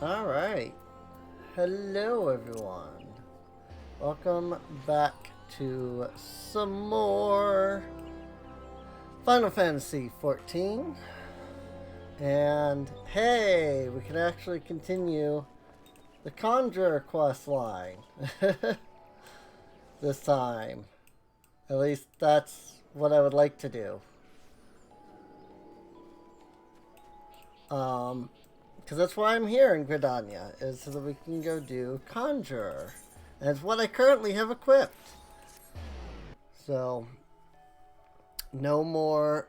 Alright. Hello everyone. Welcome back to some more Final Fantasy XIV. And hey, we can actually continue the Conjurer quest line. This time. At least that's what I would like to do. Because that's why I'm here in Gladiator, is so that we can go do Conjurer. And it's what I currently have equipped. So, no more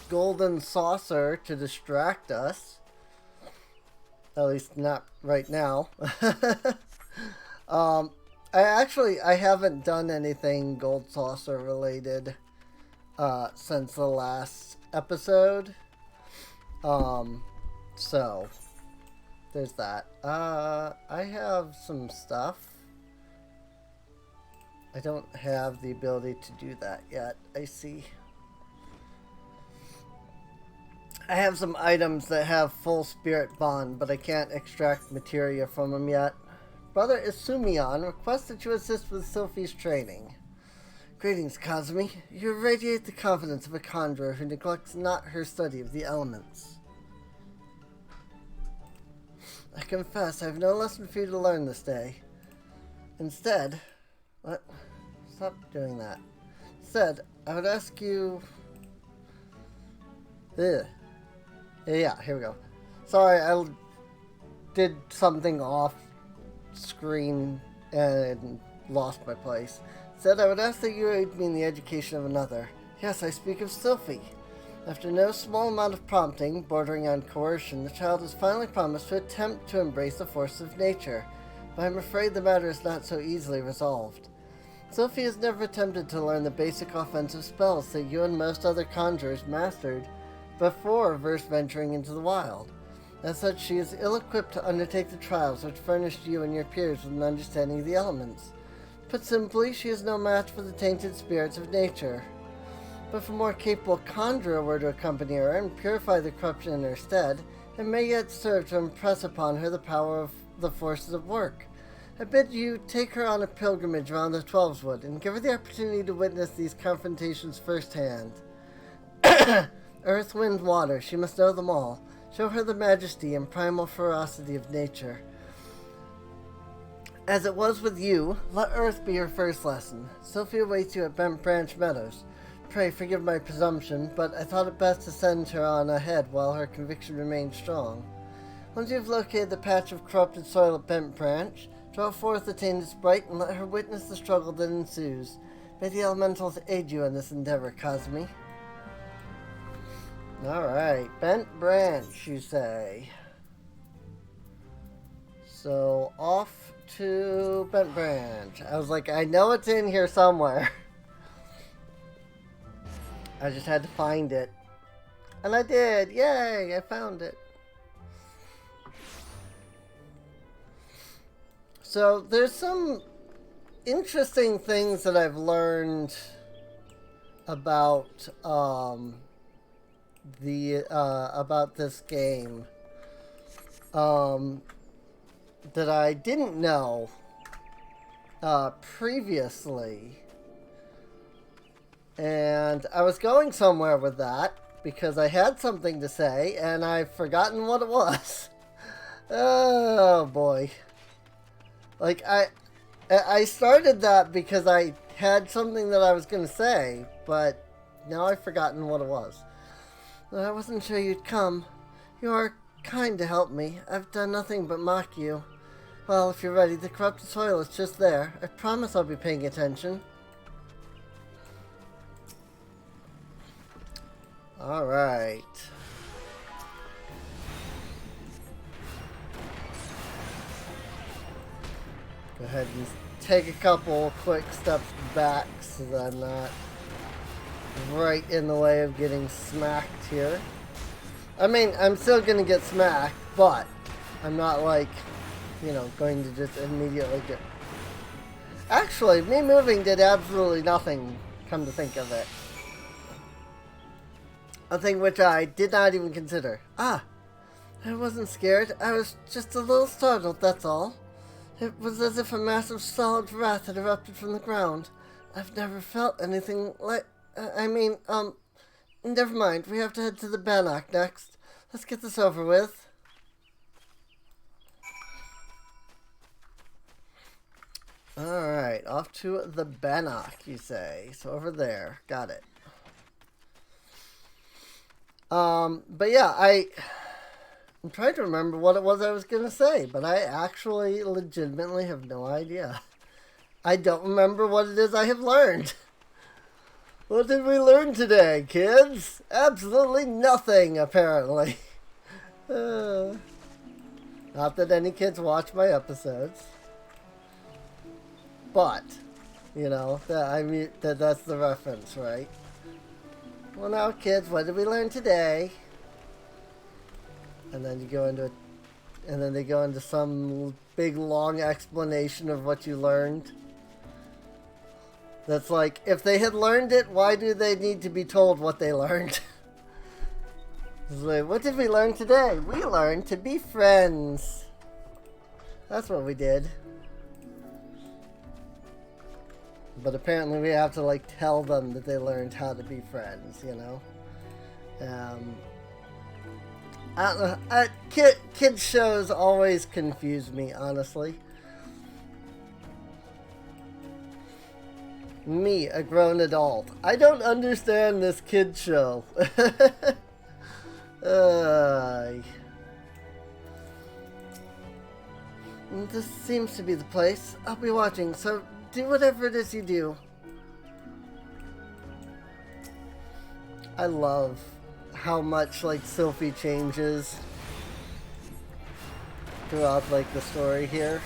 golden saucer to distract us. At least not right now. I haven't done anything gold saucer related since the last episode. So, there's that. I have some stuff. I don't have the ability to do that yet, I see. I have some items that have full spirit bond, but I can't extract materia from them yet. Brother Isumion requests that you assist with Sophie's training. Greetings, Kazumi. You radiate the confidence of a conjurer who neglects not her study of the elements. I confess I have no lesson for you to learn this day. Instead, what? Stop doing that. Instead, I would ask you... Ugh. Yeah, here we go. Sorry, I did something off screen and lost my place. Instead, I would ask that you aid me in the education of another. Yes, I speak of Sophie. After no small amount of prompting, bordering on coercion, the child has finally promised to attempt to embrace the forces of nature, but I'm afraid the matter is not so easily resolved. Sophie has never attempted to learn the basic offensive spells that you and most other conjurers mastered before first venturing into the wild. As such, she is ill-equipped to undertake the trials which furnished you and your peers with an understanding of the elements. Put simply, she is no match for the tainted spirits of nature. But if a more capable conjurer were to accompany her and purify the corruption in her stead, it may yet serve to impress upon her the power of the forces of work. I bid you take her on a pilgrimage around the Twelveswood and give her the opportunity to witness these confrontations firsthand. Earth, wind, water, she must know them all. Show her the majesty and primal ferocity of nature. As it was with you, let Earth be her first lesson. Sophie awaits you at Bent Branch Meadows. Pray forgive my presumption, but I thought it best to send her on ahead while her conviction remained strong. Once you have located the patch of corrupted soil at Bent Branch, draw forth the tainted sprite and let her witness the struggle that ensues. May the elementals aid you in this endeavor, Kazumi. Alright, Bent Branch, you say. So, off to Bent Branch. I was like, I know it's in here somewhere. I just had to find it. And I did! Yay! I found it. So, there's some interesting things that I've learned about, about this game. That I didn't know, previously. And I was going somewhere with that because I had something to say and I've forgotten what it was. Oh boy. Like I started that because I had something that I was going to say, but now I've forgotten what it was. I wasn't sure you'd come. You are kind to help me. I've done nothing but mock you. Well, if you're ready, the corrupted soil is just there. I promise I'll be paying attention. Alright. Go ahead and take a couple quick steps back so that I'm not right in the way of getting smacked here. I mean, I'm still gonna get smacked, but I'm not like, you know, going to just immediately get... Actually, me moving did absolutely nothing, come to think of it. A thing which I did not even consider. Ah, I wasn't scared. I was just a little startled, that's all. It was as if a massive solid wrath had erupted from the ground. I've never felt anything like... Never mind. We have to head to the Bannock next. Let's get this over with. Alright, off to the Bannock, you say. So over there. Got it. But yeah, I'm trying to remember what it was I was going to say, but I actually legitimately have no idea. I don't remember what it is I have learned. What did we learn today, kids? Absolutely nothing, apparently. Not that any kids watch my episodes. But, you know, that's the reference, right? Well, now, kids, what did we learn today? And then you go into and then they go into some big long explanation of what you learned. That's like, if they had learned it, why do they need to be told what they learned? It's like, what did we learn today? We learned to be friends. That's what we did. But apparently we have to, like, tell them that they learned how to be friends, you know? I don't know. Kids shows always confuse me, honestly. Me, a grown adult. I don't understand this kid show. This seems to be the place. I'll be watching, so do whatever it is you do. I love how much, like, Sophie changes throughout, like, the story here.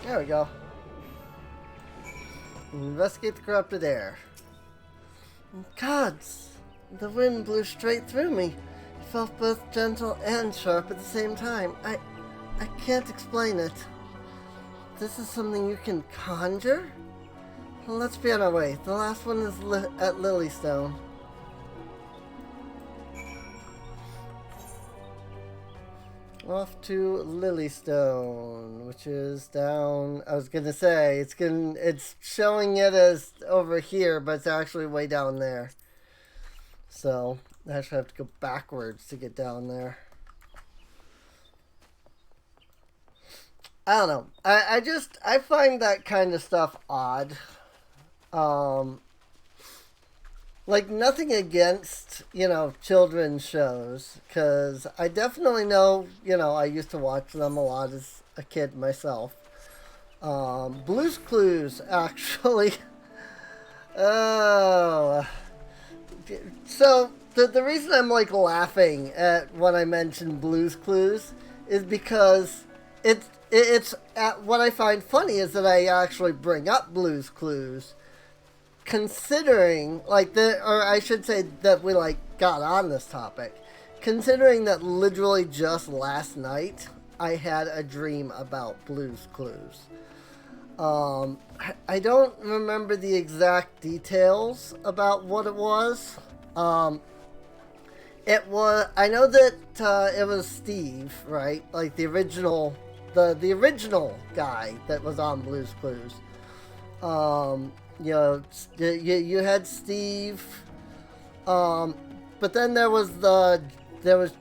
There we go. Investigate the corrupted air. Gods! The wind blew straight through me. It felt both gentle and sharp at the same time. I can't explain it. This is something you can conjure? Well, let's be on our way. The last one is at Lilystone. Off to Lilystone, which is down. I was gonna say it's showing it as over here, but it's actually way down there. So I actually have to go backwards to get down there. I don't know. I find that kind of stuff odd. Like, nothing against, you know, children's shows, because I definitely know, you know, I used to watch them a lot as a kid myself. Blue's Clues, actually. Oh. So, the reason I'm, like, laughing at when I mention Blue's Clues is because it's what I find funny is that I actually bring up Blue's Clues, considering, like, or I should say that we, like, got on this topic, considering that literally just last night I had a dream about Blue's Clues. I don't remember the exact details about what it was. I know that it was Steve, right? Like the original guy that was on Blue's Clues. You know, you had Steve, but then there was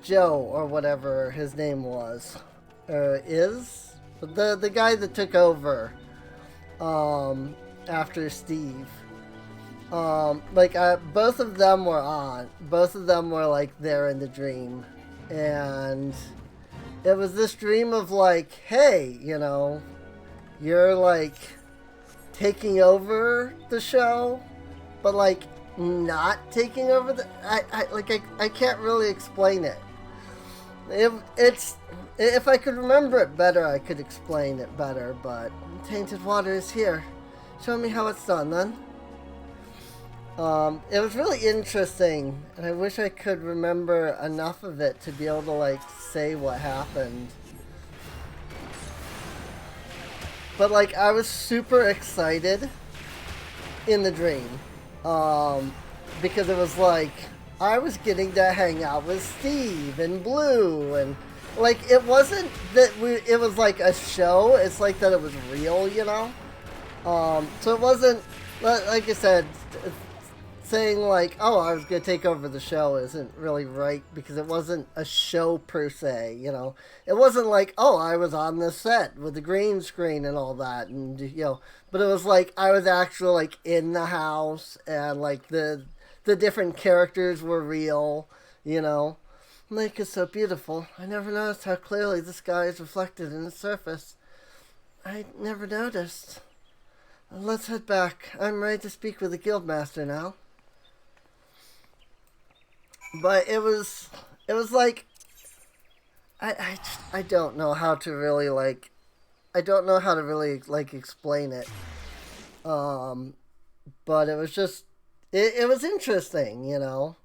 Joe, or whatever his name was, the guy that took over after Steve. Both of them were like there in the dream, and it was this dream of like, hey, you know, you're like taking over the show, but like not taking over the. I can't really explain it. If I could remember it better, I could explain it better. But tainted water is here. Show me how it's done, then. It was really interesting, and I wish I could remember enough of it to be able to, like, say what happened. But, like, I was super excited in the dream. Because it was like, I was getting to hang out with Steve and Blue, and, like, it wasn't that it was like a show, it's like that it was real, you know? So it wasn't, like I said, saying like, oh, I was going to take over the show isn't really right, because it wasn't a show per se, you know. It wasn't like, oh, I was on the set with the green screen and all that, and, you know, but it was like I was actually like in the house, and like the different characters were real, you know. Lake is so beautiful. I never noticed how clearly the sky is reflected in its surface. I never noticed. Let's head back. I'm ready to speak with the guildmaster now. But it was like, I don't know how to really like, I don't know how to really like explain it. But it was just, it was interesting, you know.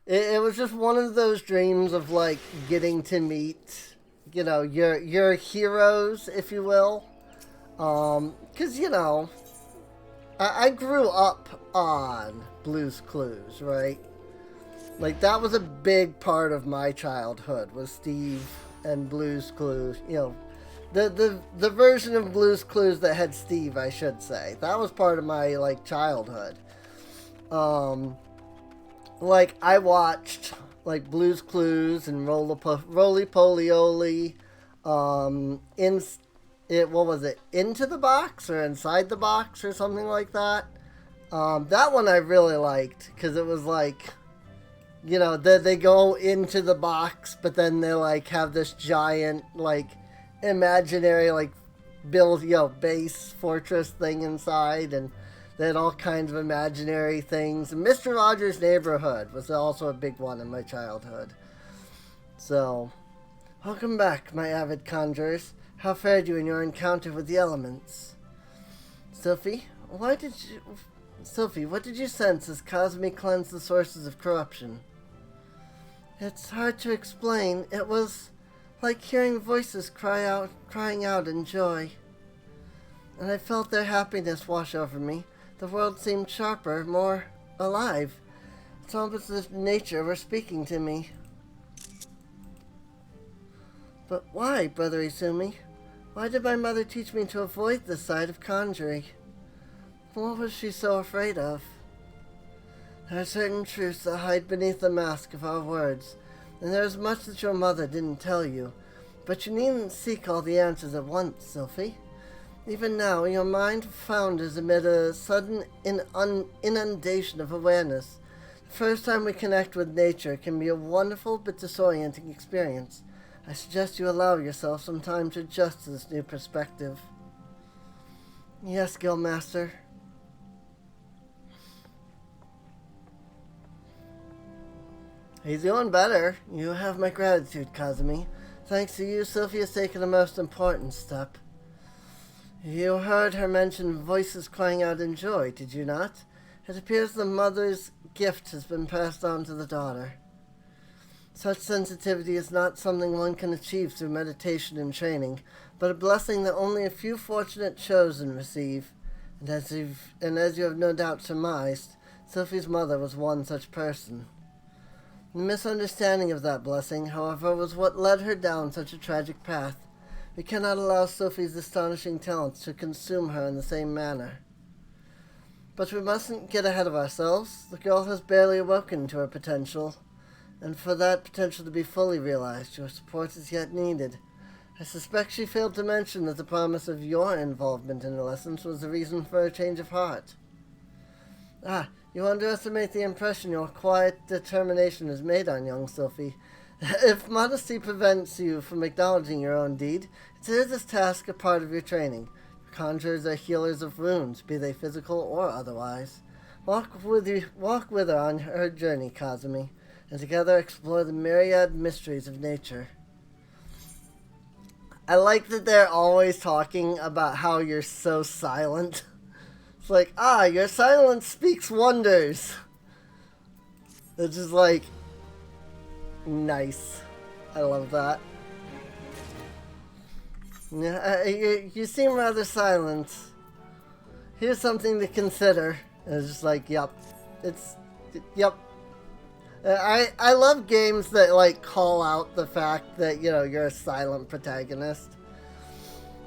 It was just one of those dreams of like getting to meet, you know, your heroes, if you will. 'Cause you know, I grew up on Blue's Clues, right? Like, that was a big part of my childhood, was Steve and Blue's Clues. You know, the version of Blue's Clues that had Steve, I should say. That was part of my, like, childhood. Like, I watched, like, Blue's Clues and Roly Poly Oly, what was it, Into the Box or Inside the Box or something like that. That one I really liked, because it was like, you know, they go into the box, but then they like have this giant like imaginary like base fortress thing inside, and they had all kinds of imaginary things. And Mr. Rogers' Neighborhood was also a big one in my childhood. So, welcome back, my avid conjurers. How fared you in your encounter with the elements? Sophie, what did you sense as Kazumi cleansed the sources of corruption? It's hard to explain. It was like hearing voices crying out in joy. And I felt their happiness wash over me. The world seemed sharper, more alive. It's almost as if nature were speaking to me. But why, Brother Izumi? Why did my mother teach me to avoid this side of conjuring? What was she so afraid of? There are certain truths that hide beneath the mask of our words, and there is much that your mother didn't tell you. But you needn't seek all the answers at once, Sophie. Even now, your mind founders amid a sudden inundation of awareness. The first time we connect with nature can be a wonderful but disorienting experience. I suggest you allow yourself some time to adjust to this new perspective. Yes, Guildmaster. He's doing better. You have my gratitude, Kazumi. Thanks to you, Sophie has taken a most important step. You heard her mention voices crying out in joy, did you not? It appears the mother's gift has been passed on to the daughter. Such sensitivity is not something one can achieve through meditation and training, but a blessing that only a few fortunate chosen receive. And as you have no doubt surmised, Sophie's mother was one such person. The misunderstanding of that blessing, however, was what led her down such a tragic path. We cannot allow Sophie's astonishing talents to consume her in the same manner. But we mustn't get ahead of ourselves. The girl has barely awoken to her potential, and for that potential to be fully realized, your support is yet needed. I suspect she failed to mention that the promise of your involvement in her lessons was the reason for her change of heart. You underestimate the impression your quiet determination has made on young Sophie. If modesty prevents you from acknowledging your own deed, consider this task a part of your training. Conjurers are healers of wounds, be they physical or otherwise. Walk with her on her journey, Kazumi, and together explore the myriad mysteries of nature. I like that they're always talking about how you're so silent. It's like, your silence speaks wonders. It's just like, nice. I love that. Yeah, you seem rather silent. Here's something to consider. And it's just like, yep. Yep. I love games that, like, call out the fact that, you know, you're a silent protagonist.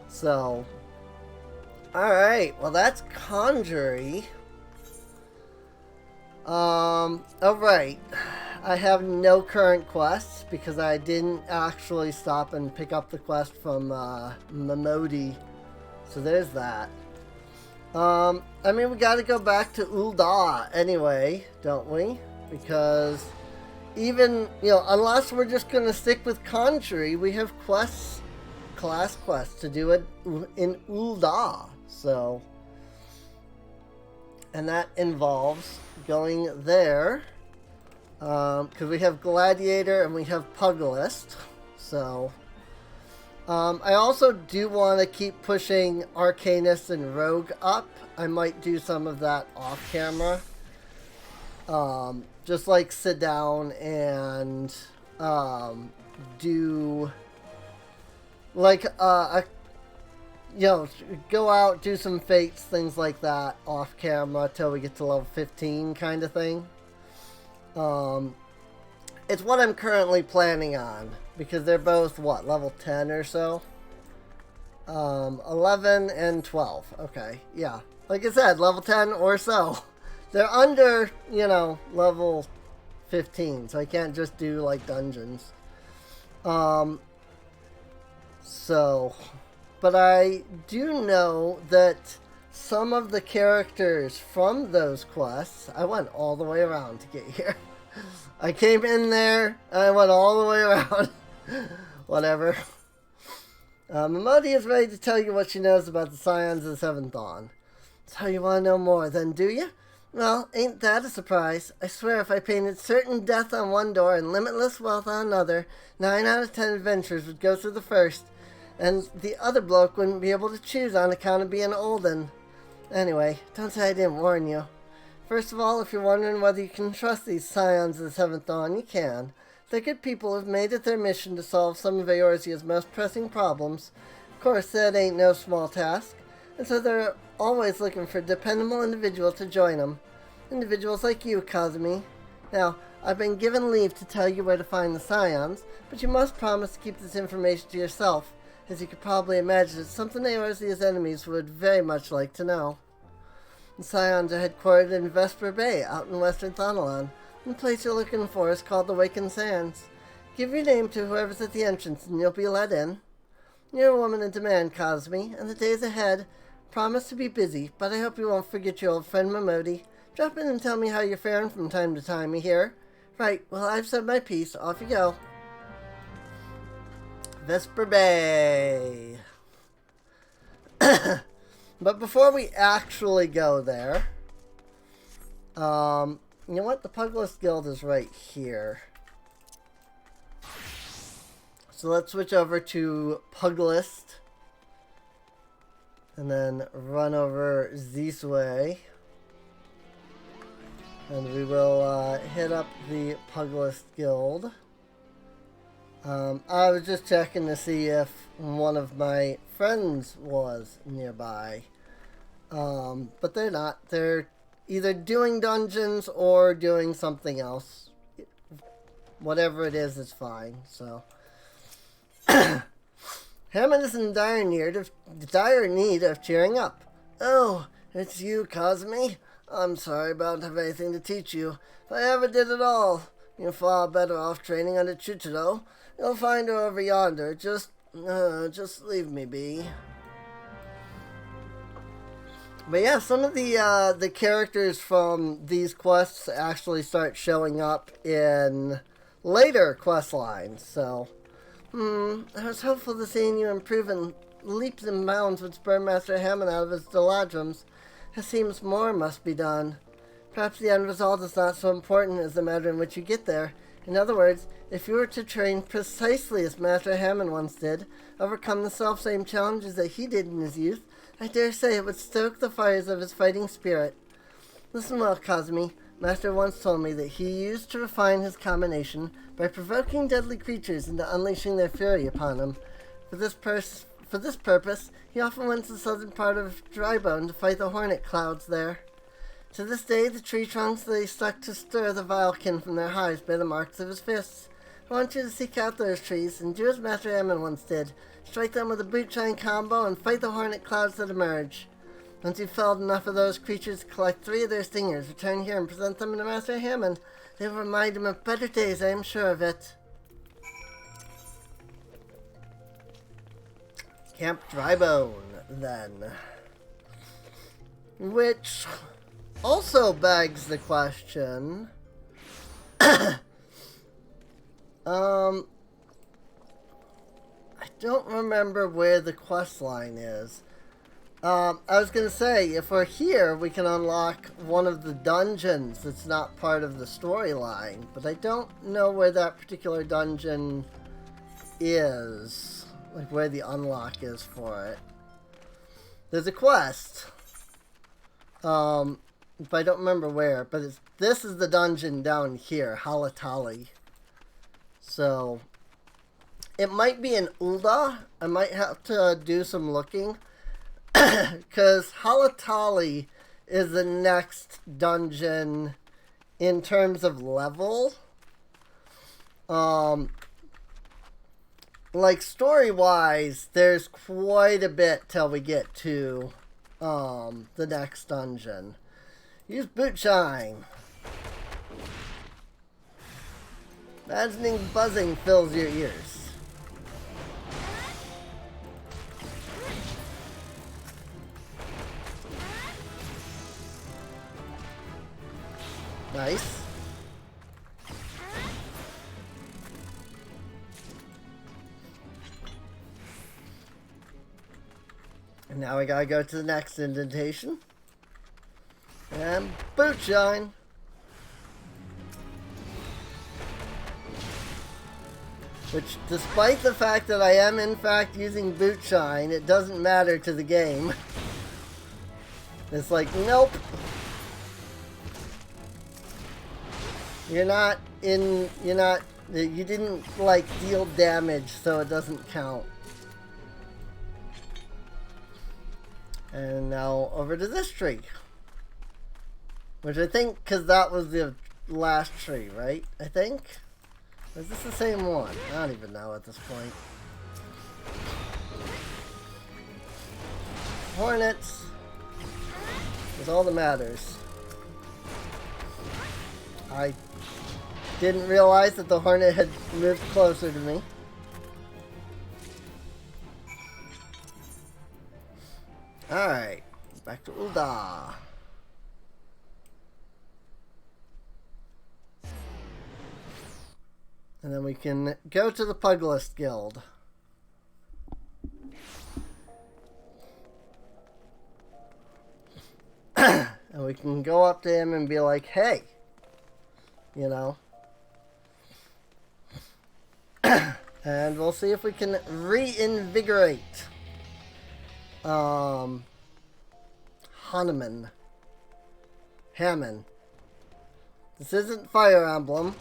So, alright. Well, that's Conjury. Alright. I have no current quests because I didn't actually stop and pick up the quest from Momodi. So there's that. I mean, we gotta go back to Ul'dah anyway, don't we? Because even, you know, unless we're just gonna stick with Conjury, we have quests, class quests to do it in Ul'dah. So, and that involves going there. Because we have Gladiator and we have Puglist. So, I also do want to keep pushing Arcanist and Rogue up. I might do some of that off camera. Just like sit down and do like you know, go out, do some fates, things like that off camera till we get to level 15 kind of thing. It's what I'm currently planning on, because they're both, what, level 10 or so? 11 and 12, okay, yeah. Like I said, level 10 or so. They're under, you know, level 15, so I can't just do, like, dungeons. So, but I do know that some of the characters from those quests, I went all the way around to get here. I came in there, and I went all the way around. Whatever. Momodi is ready to tell you what she knows about the Scions of the 7th Dawn. So you want to know more, then, do you? Well, ain't that a surprise? I swear if I painted certain death on one door and limitless wealth on another, 9 out of 10 adventurers would go through the first, and the other bloke wouldn't be able to choose on account of being olden. Anyway, don't say I didn't warn you. First of all, if you're wondering whether you can trust these Scions of the 7th Dawn, you can. They're good people who have made it their mission to solve some of Eorzea's most pressing problems. Of course, that ain't no small task, and so they're always looking for a dependable individual to join them. Individuals like you, Kazumi. Now, I've been given leave to tell you where to find the Scions, but you must promise to keep this information to yourself, as you could probably imagine it's something Eorzea's enemies would very much like to know. The Scions are headquartered in Vesper Bay, out in western Thanalan. The place you're looking for is called the Wakened Sands. Give your name to whoever's at the entrance, and you'll be let in. You're a woman in demand, Kazumi, and the days ahead promise to be busy, but I hope you won't forget your old friend Momodi. Drop in and tell me how you're faring from time to time, you hear? Right, well, I've said my piece. Off you go. Vesper Bay. But before we actually go there, you know what? The Puglist Guild is right here. So let's switch over to Puglist. And then run over this way. And we will hit up the Puglist Guild. I was just checking to see if one of my friends was nearby. But they're not. They're either doing dungeons or doing something else. Whatever it is fine. So, Hammond is in dire need of cheering up. Oh, it's you, Kazumi. I'm sorry about having anything to teach you. If I ever did at all, you're far better off training under Chuchiro. You'll find her over yonder. Just leave me be. But yeah, some of the characters from these quests actually start showing up in later quest lines. So, I was hopeful to seeing you improve in leaps and bounds with Spurmaster Hammond out of his doldrums. It seems more must be done. Perhaps the end result is not so important as the matter in which you get there. In other words, if you were to train precisely as Master Hammond once did, overcome the self-same challenges that he did in his youth, I dare say it would stoke the fires of his fighting spirit. Listen well, Kazumi. Master once told me that he used to refine his combination by provoking deadly creatures into unleashing their fury upon him. For this purpose, he often went to the southern part of Drybone to fight the hornet clouds there. To this day, the tree trunks lay stuck to stir the vilekin from their hives by the marks of his fists. I want you to seek out those trees and do as Master Ammon once did. Strike them with a boot-shine combo and fight the hornet clouds that emerge. Once you've felled enough of those creatures to collect 3 of their stingers, return here and present them to Master Hammond. They will remind him of better days, I am sure of it. Camp Drybone, then. Which also begs the question... I don't remember where the quest line is. I was going to say, if we're here, we can unlock one of the dungeons that's not part of the storyline, but I don't know where that particular dungeon is. Like, where the unlock is for it. There's a quest. But I don't remember where, but this is the dungeon down here, Halatali. So, it might be in Ul'dah. I might have to do some looking. Because Halatali is the next dungeon in terms of level. Like, story-wise, there's quite a bit till we get to the next dungeon. Use boot shine. Imagining buzzing fills your ears. Nice. And now we gotta go to the next indentation. And boot shine. Which, despite the fact that I am in fact using boot shine, it doesn't matter to the game. It's like, nope. You didn't, like, deal damage, so it doesn't count. And now, over to this tree. Which I think, because that was the last tree, right? I think? Or is this the same one? I don't even know at this point. Hornets is all that matters. I didn't realize that the hornet had moved closer to me. Alright, back to Ul'dah. And then we can go to the Pugilist Guild. And we can go up to him and be like, hey, you know. And we'll see if we can reinvigorate Hammond. This isn't Fire Emblem.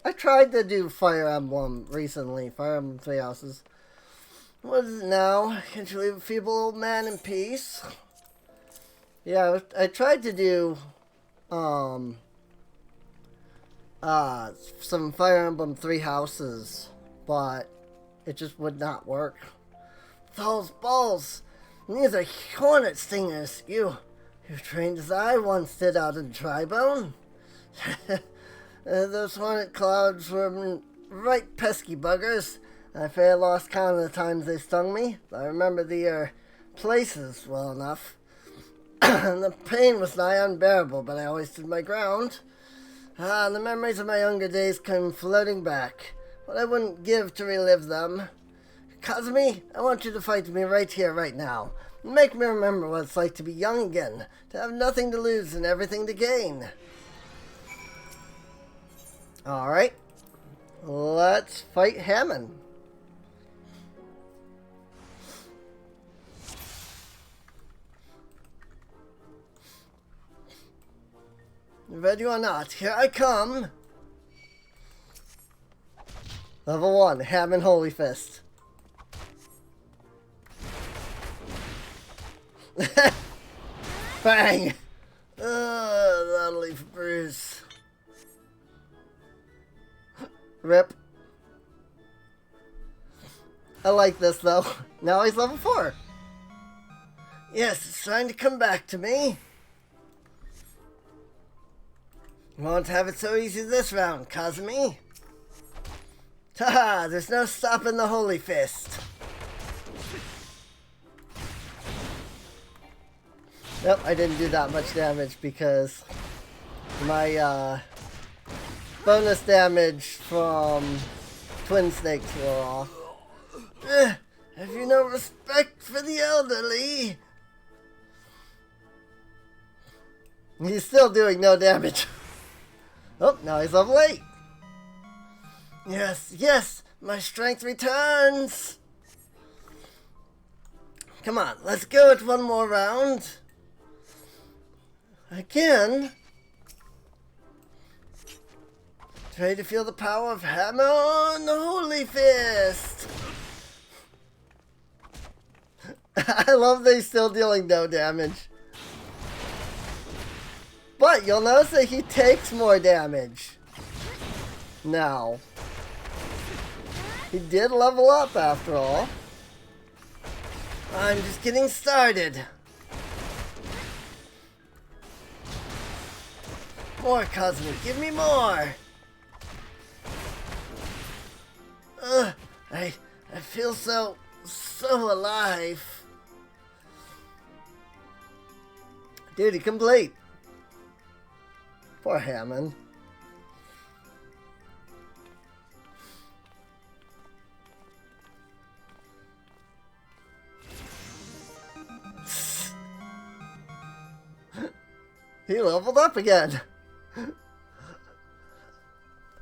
I tried to do Fire Emblem recently. Fire Emblem Three Houses. What is it now? Can't you leave a feeble old man in peace? Yeah, I tried to do some Fire Emblem Three Houses, but it just would not work. Those balls! These are hornet stingers. You trained as I once did out in Drybone. Those hornet clouds were right pesky buggers. I fair lost count of the times they stung me. I remember the places well enough. The pain was nigh unbearable, but I always stood my ground. The memories of my younger days came floating back. What I wouldn't give to relive them. Kazumi, I want you to fight me right here, right now. Make me remember what it's like to be young again, to have nothing to lose and everything to gain. Alright, let's fight Hammond. Ready or not, here I come. Level 1, Ham and Holy Fist. Bang! That'll leave a bruise. Rip. I like this though. Now he's level 4. Yes, it's trying to come back to me. Won't have it so easy this round, Kazumi. Haha, there's no stopping the Holy Fist. Nope, I didn't do that much damage because my bonus damage from Twin Snakes wore off. Have you no respect for the elderly? He's still doing no damage. Oh, now he's level 8. Yes, yes, my strength returns. Come on, let's go with one more round. Again. Try to feel the power of Hammer on the Holy Fist. I love that he's still dealing no damage. But you'll notice that he takes more damage. Now. He did level up after all. I'm just getting started. More, Kazumi, give me more. I feel so alive. Duty complete. Poor Hammond. He leveled up again.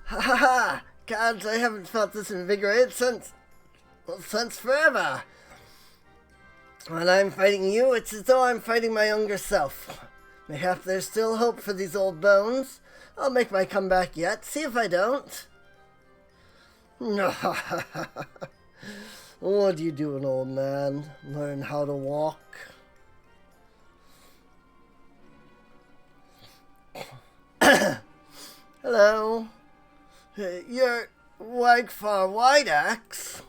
Ha ha ha! Gods, I haven't felt this invigorated since forever. When I'm fighting you, it's as though I'm fighting my younger self. Mayhap there's still hope for these old bones. I'll make my comeback yet. See if I don't. What do you do, an old man? Learn how to walk? Hello. You're Weggfarr White Axe?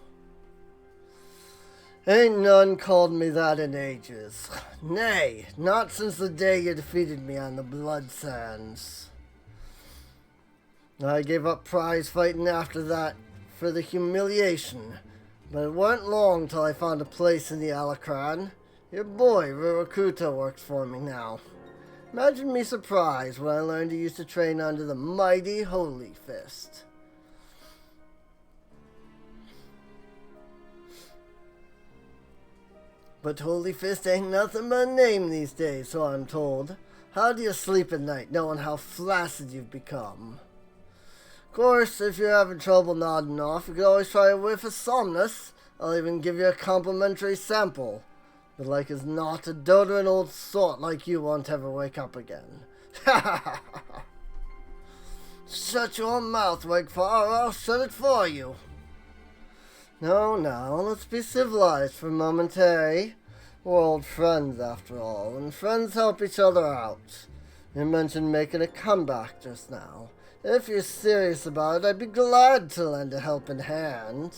Ain't none called me that in ages. Nay, not since the day you defeated me on the Blood Sands. I gave up prize fighting after that for the humiliation, but it weren't long till I found a place in the Alacran. Your boy, Rurakuta, works for me now. Imagine me surprised when I learned he used to train under the mighty Holy Fist. But Holy Fist ain't nothing but a name these days, so I'm told. How do you sleep at night knowing how flaccid you've become? Of course, if you're having trouble nodding off, you could always try a whiff of Somnus. I'll even give you a complimentary sample. But like as not, a doddering old sort like you won't ever wake up again. Shut your mouth, Weggfarr, or I'll shut it for you. No, let's be civilized for a moment, eh? We're old friends, after all, and friends help each other out. You mentioned making a comeback just now. If you're serious about it, I'd be glad to lend a helping hand.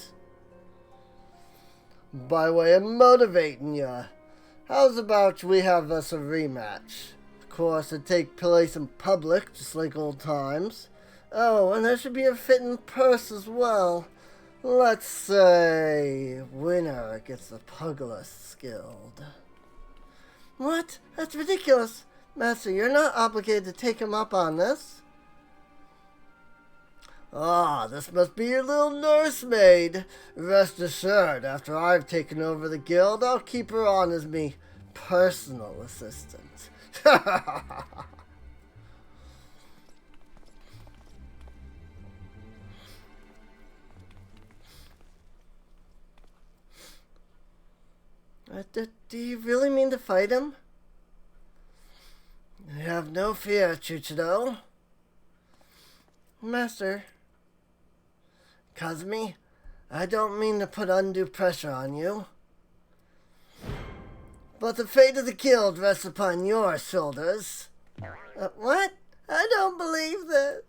By way of motivating you, how's about we have us a rematch? Of course, it'd take place in public, just like old times. Oh, and there should be a fitting purse as well. Let's say winner gets the Pugilist Guild. What? That's ridiculous. Master, you're not obligated to take him up on this. Ah, this must be your little nursemaid. Rest assured, after I've taken over the guild, I'll keep her on as me personal assistant. Do you really mean to fight him? I have no fear, Chuchido. Master. Kazumi, I don't mean to put undue pressure on you. But the fate of the guild rests upon your shoulders. What? I don't believe this.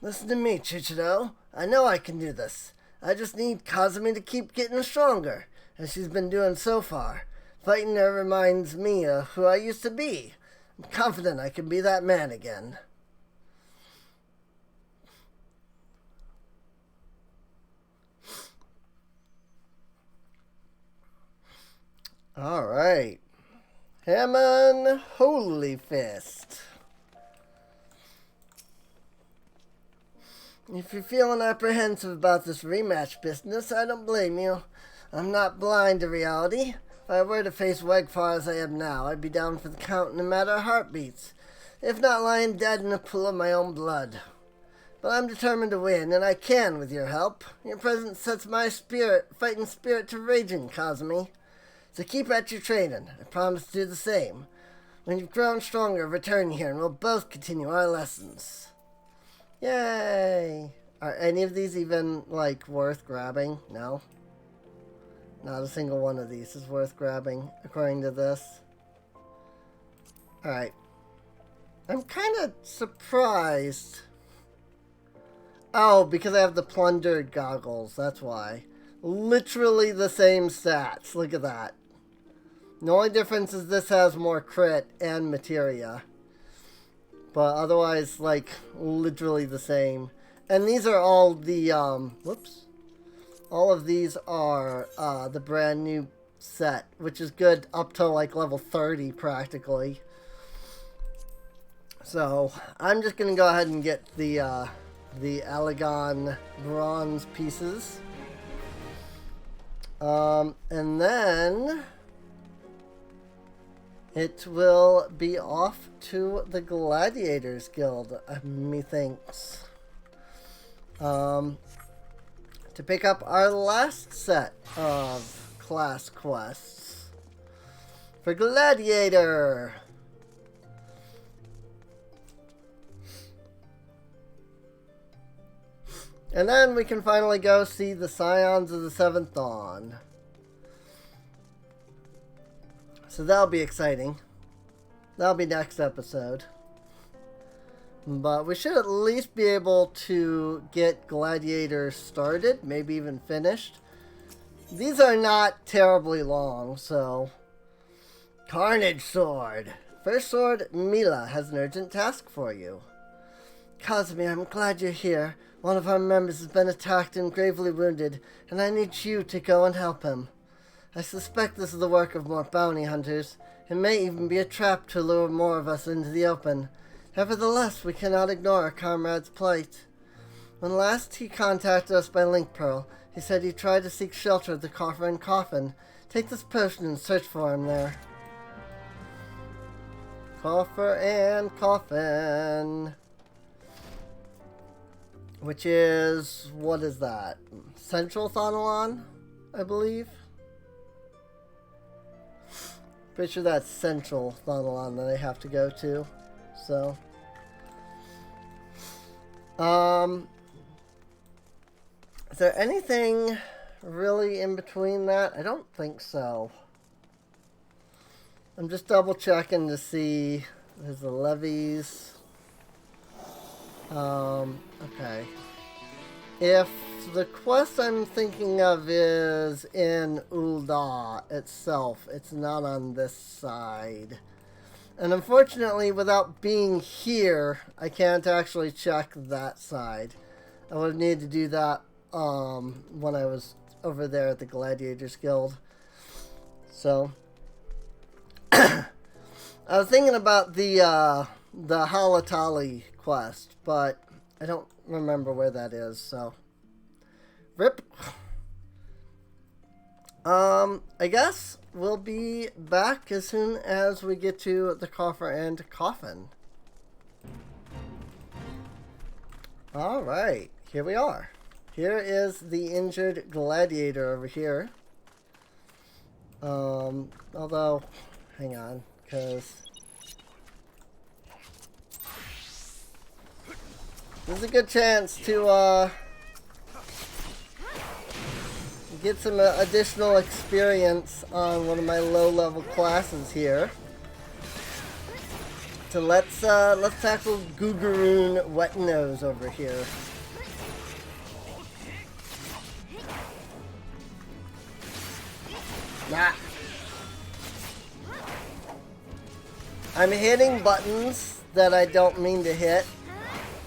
Listen to me, Chuchido. I know I can do this. I just need Kazumi to keep getting stronger, as she's been doing so far. Fighting her reminds me of who I used to be. I'm confident I can be that man again. Alright. Hammond Holy Fist. If you're feeling apprehensive about this rematch business, I don't blame you. I'm not blind to reality. If I were to face Weggfarr as I am now, I'd be down for the count in a matter of heartbeats, if not lying dead in a pool of my own blood. But I'm determined to win, and I can with your help. Your presence sets my fighting spirit to raging, Kazumi. So keep at your training. I promise to do the same. When you've grown stronger, return here, and we'll both continue our lessons. Yay! Are any of these even, like, worth grabbing? No? Not a single one of these is worth grabbing, according to this. Alright. I'm kind of surprised. Oh, because I have the plundered goggles, that's why. Literally the same stats, look at that. The only difference is this has more crit and materia. But otherwise, like, literally the same. And these are all the, whoops. All of these are, the brand new set, which is good up to, like, level 30, practically. So, I'm just gonna go ahead and get the Alagon bronze pieces. And then it will be off to the Gladiators Guild, methinks. To pick up our last set of class quests for Gladiator. And then we can finally go see the Scions of the Seventh Dawn. So that'll be exciting. That'll be next episode. But we should at least be able to get Gladiator started, maybe even finished. These are not terribly long, so... Carnage Sword. First Sword, Mila has an urgent task for you. Kazumi, I'm glad you're here. One of our members has been attacked and gravely wounded, and I need you to go and help him. I suspect this is the work of more bounty hunters. It may even be a trap to lure more of us into the open. Nevertheless, we cannot ignore our comrade's plight. When last he contacted us by link pearl, he said he tried to seek shelter at the Coffer and Coffin. Take this potion and search for him there. Coffer and Coffin. Which is, what is that? Central Thonalon, I believe. Pretty sure that's Central Thonalon that I have to go to. So. Is there anything really in between that? I don't think so. I'm just double checking to see. There's the levies. Okay. If the quest I'm thinking of is in Ul'dah itself, it's not on this side. And unfortunately, without being here, I can't actually check that side. I would need to do that when I was over there at the Gladiators Guild. So, I was thinking about the Halatali quest, but I don't remember where that is, so rip. I guess we'll be back as soon as we get to the Coffer and Coffin. Alright, here we are. Here is the injured gladiator over here. Although, hang on, because This is a good chance to get some additional experience on one of my low-level classes here. So let's tackle Googaroon Wet Nose over here. Nah. I'm hitting buttons that I don't mean to hit.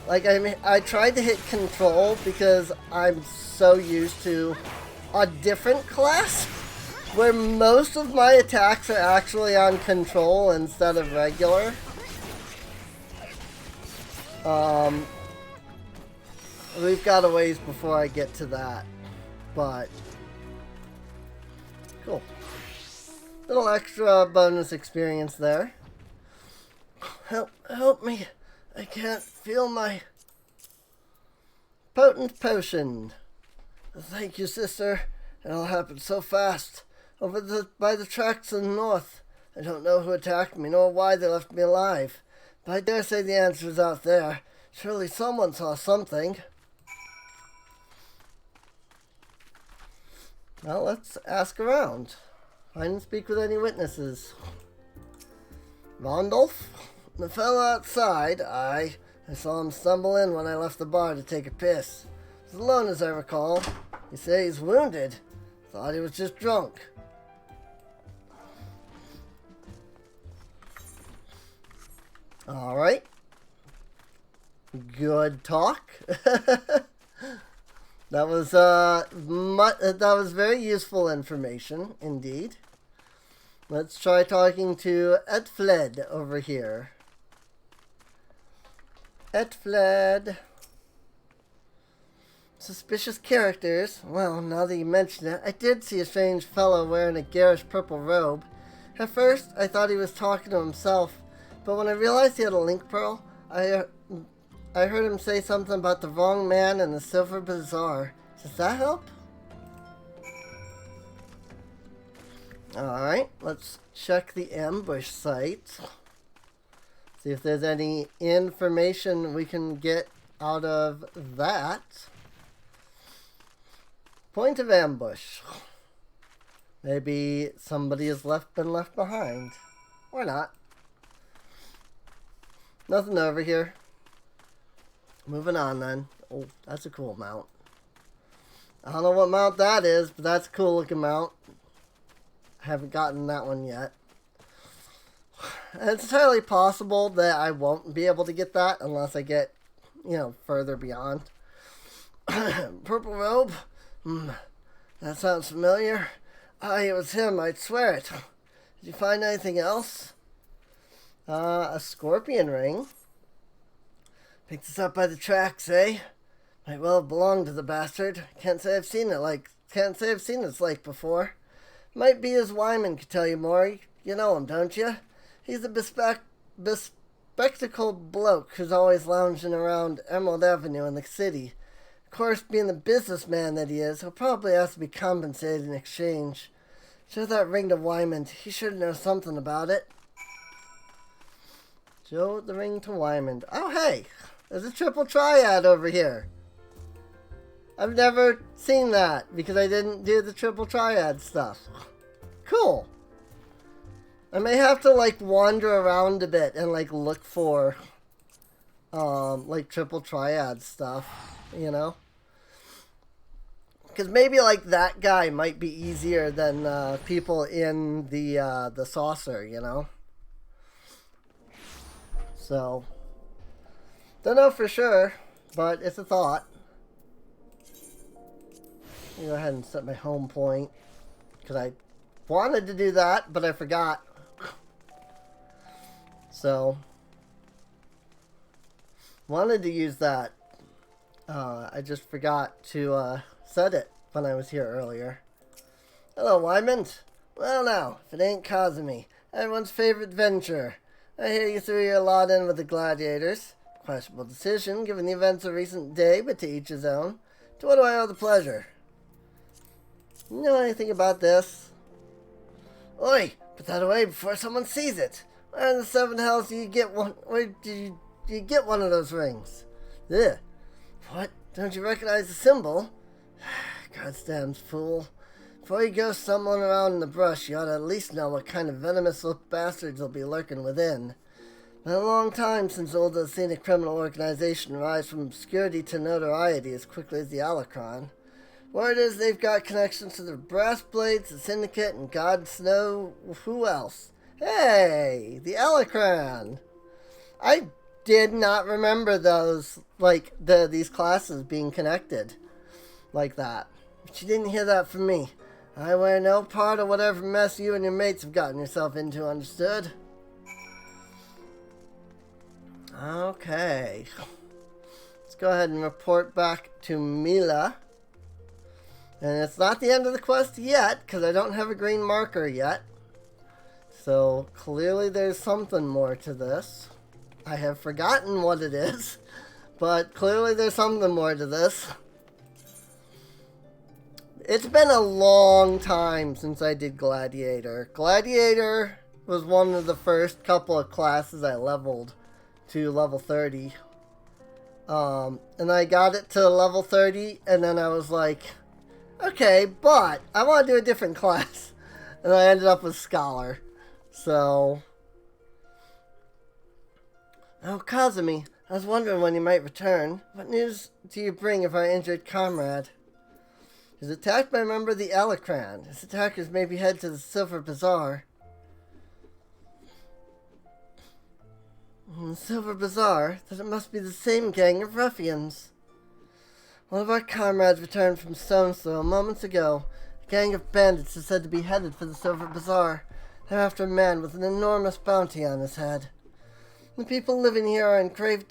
Like, I tried to hit control because I'm so used to a different class where most of my attacks are actually on control instead of regular. We've got a ways before I get to that, but cool. Little extra bonus experience there. Help me. I can't feel my potent potion. Thank you, sister. It all happened so fast. By the tracks in the north. I don't know who attacked me, nor why they left me alive. But I dare say the answer is out there. Surely someone saw something. Well, let's ask around. Find and speak with any witnesses. Rondolph? The fellow outside, I saw him stumble in when I left the bar to take a piss. He was alone as I recall. You say he's wounded. Thought he was just drunk. Alright. Good talk. That was very useful information, indeed. Let's try talking to Etfled over here. Etfled. Suspicious characters. Well, now that you mention it, I did see a strange fellow wearing a garish purple robe. At first, I thought he was talking to himself, but when I realized he had a link pearl, I heard him say something about the wrong man and the silver bazaar. Does that help? Alright, let's check the ambush site. See if there's any information we can get out of that. Point of ambush. Maybe somebody has been left behind. Or not. Nothing over here. Moving on then. Oh, that's a cool mount. I don't know what mount that is, but that's a cool looking mount. I haven't gotten that one yet. It's entirely possible that I won't be able to get that unless I get, further beyond. Purple robe? That sounds familiar. It was him, I'd swear it. Did you find anything else? A scorpion ring. Picked this up by the tracks, eh? Might well have belonged to the bastard. Can't say I've seen its like before. Might be as Wyman could tell you more. You know him, don't you? He's a bespectacled bloke who's always lounging around Emerald Avenue in the city. Of course, being the businessman that he is, he'll probably have to be compensated in exchange. Show that ring to Wyman. He should know something about it. Show the ring to Wyman. Oh, hey! There's a triple triad over here. I've never seen that because I didn't do the triple triad stuff. Cool. I may have to wander around a bit and look for triple triad stuff, Because maybe that guy might be easier than people in the saucer, So don't know for sure, but it's a thought. Let me go ahead and set my home point because I wanted to do that, but I forgot. So wanted to use that. I just forgot to set it when I was here earlier. Hello, Wyman. Well now, if it ain't Kazumi, everyone's favorite venture. I hear you threw your lot in with the Gladiators. Questionable decision, given the events of recent day, but to each his own. To what do I owe the pleasure? You know anything about this? Oi! Put that away before someone sees it! Where in the seven hells do you get one? Where do you get one of those rings? Ugh, What? Don't you recognize the symbol? Goddamn fool. Before you go stumbling around in the brush, you ought to at least know what kind of venomous little bastards will be lurking within. Been a long time since Ul'dah's seen a criminal organization rise from obscurity to notoriety as quickly as the Alacron. Word is they've got connections to the Brass Blades, the Syndicate, and God knows who else. Hey, the Alacron! I did not remember those, like, these classes being connected like that. But you didn't hear that from me. I wear no part of whatever mess you and your mates have gotten yourself into, understood? Okay. Let's go ahead and report back to Mila. And it's not the end of the quest yet, because I don't have a green marker yet. So, clearly there's something more to this. I have forgotten what it is, but clearly there's something more to this. It's been a long time since I did Gladiator. Gladiator was one of the first couple of classes I leveled to level 30. And I got it to level 30, and then I was like, okay, but I want to do a different class. And I ended up with Scholar. So... Oh, Kazumi, I was wondering when you might return. What news do you bring of our injured comrade? He was attacked by a member of the Alacron. His attackers may be headed to the Silver Bazaar. The Silver Bazaar? Then it must be the same gang of ruffians. One of our comrades returned from Scions moments ago. A gang of bandits is said to be headed for the Silver Bazaar. They're after a man with an enormous bounty on his head. The people living there are in grave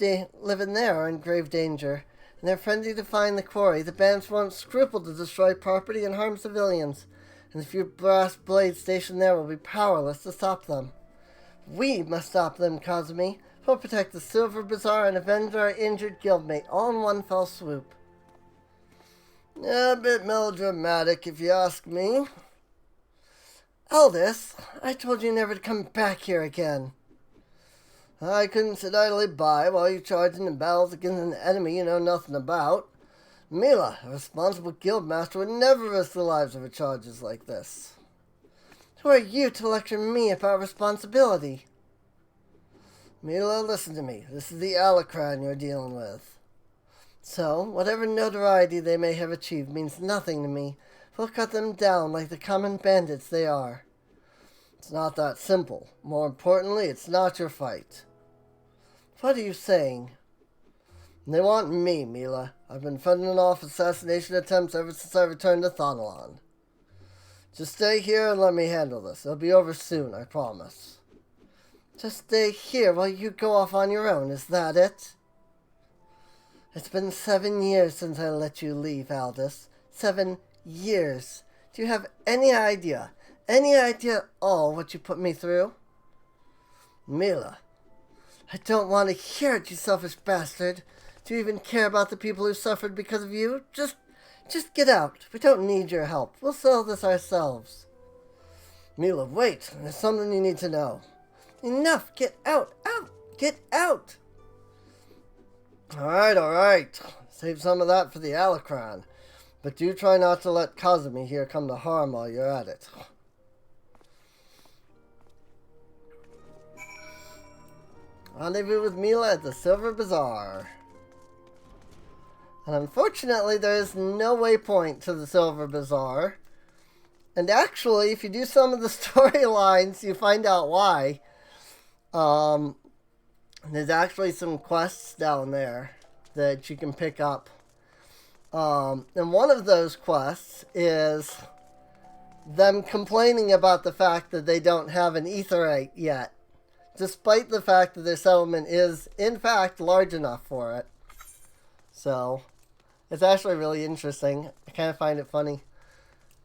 danger, and they're frenzied to find the quarry. The bandits won't scruple to destroy property and harm civilians, and the few brass blades stationed there will be powerless to stop them. We must stop them, Kazumi. We'll protect the Silver Bazaar and avenge our injured guildmate all in one fell swoop. A bit melodramatic, if you ask me. Aldous, I told you never to come back here again. I couldn't sit idly by while you charged in battles against an enemy you know nothing about. Mila, a responsible guildmaster, would never risk the lives of her charges like this. Who are you to lecture me about responsibility? Mila, listen to me. This is the Alacron you're dealing with. So, whatever notoriety they may have achieved means nothing to me. We'll cut them down like the common bandits they are. It's not that simple. More importantly, it's not your fight. What are you saying? They want me, Mila. I've been fending off assassination attempts ever since I returned to Thonalon. Just stay here and let me handle this. It'll be over soon, I promise. Just stay here while you go off on your own, is that it? It's been 7 years since I let you leave, Aldous. 7 years. Do you have any idea at all what you put me through? Mila, I don't want to hear it, you selfish bastard. Do you even care about the people who suffered because of you? Just get out. We don't need your help. We'll settle this ourselves. Mila, wait. There's something you need to know. Enough. Get out. Get out. All right. Save some of that for the Alacron. But do try not to let Kazumi here come to harm while you're at it. Rendezvous with Mila at the Silver Bazaar. And unfortunately, there is no waypoint to the Silver Bazaar. And actually, if you do some of the storylines, you find out why. There's actually some quests down there that you can pick up. And one of those quests is them complaining about the fact that they don't have an aetheryte yet, despite the fact that their settlement is, in fact, large enough for it. So, it's actually really interesting. I kind of find it funny.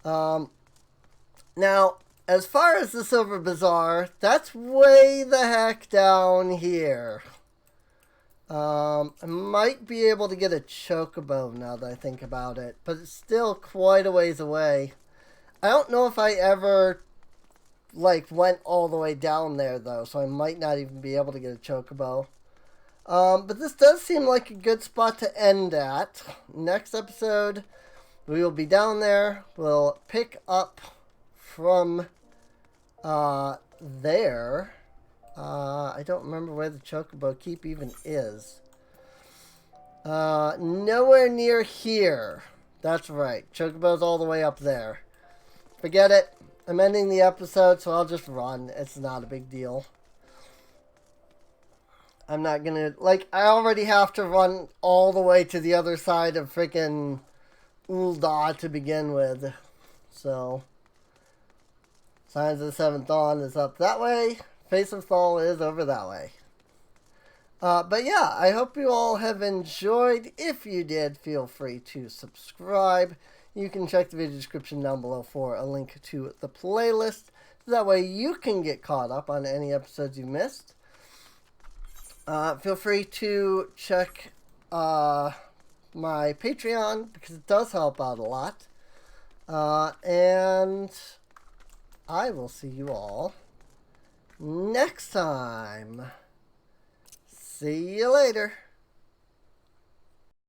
Now, as far as the Silver Bazaar, that's way the heck down here. I might be able to get a chocobo now that I think about it, but it's still quite a ways away. I don't know if I ever, went all the way down there, though, so I might not even be able to get a chocobo. But this does seem like a good spot to end at. Next episode, we will be down there. We'll pick up from there. I don't remember where the Chocobo Keep even is. Nowhere near here. That's right. Chocobo's all the way up there. Forget it. I'm ending the episode, so I'll just run. It's not a big deal. I'm not gonna... Like, I already have to run all the way to the other side of freaking Ul'dah to begin with. So... Signs of the Seventh Dawn is up that way. Face of Thal is over that way. But yeah, I hope you all have enjoyed. If you did, feel free to subscribe. You can check the video description down below for a link to the playlist. That way you can get caught up on any episodes you missed. Feel free to check my Patreon because it does help out a lot. And I will see you all next time. See you later.